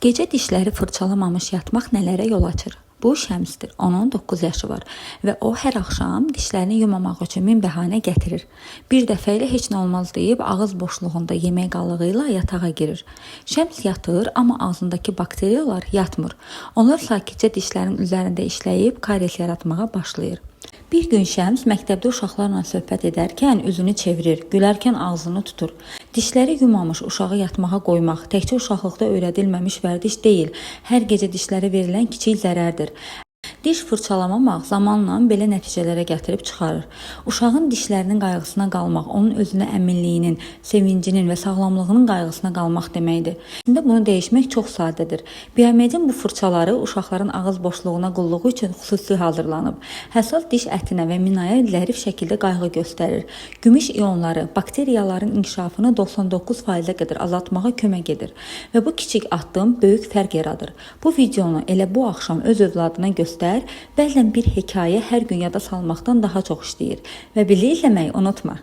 Gecə dişləri fırçalamamış yatmaq nələrə yol açır? Bu Şəmsdir. Onun 9 yaşı var və o hər axşam dişlərini yumamaq üçün min bəhanə gətirir. Bir dəfə ilə heç nə olmaz deyib ağız boşluğunda yemək qalığı ilə yatağa girir. Şəms yatır, amma ağzındakı bakteriyalar yatmır. Onlar sakitcə dişlərin üzərində işləyib karies yaratmağa başlayır. Bir gün Şəms məktəbdə uşaqlarla söhbət edərkən üzünü çevirir, gülərkən ağzını tutur. Dişləri yumamış uşağı yatmağa qoymaq təkcə uşaqlıqda öyrədilməmiş vərdiş deyil, hər gecə dişləri verilən kiçik zərərdir. Diş fırçalamamaq zamanla belə nəticələrə gətirib çıxarır. Uşağın dişlərinin qayğısına qalmaq, onun özünə əminliyinin, sevincinin və sağlamlığının qayğısına qalmaq deməkdir. Əslində bunu dəyişmək çox sadədir. Biomedin bu fırçaları uşaqların ağız boşluğuna qulluğu üçün xüsusi hazırlanıb. Həssas diş ətinə və minaya zərif şəkildə qayğı göstərir. Gümüş ionları bakteriyaların inkişafını 99%-ə qədər azaltmağa kömək edir və bu kiçik addım böyük fərq yaradır. Bu videonu elə bu axşam öz övladına göstər. Bəzən bir hekayə hər gün yada salmaqdan daha çox işləyir və bizi izləməyi unutma.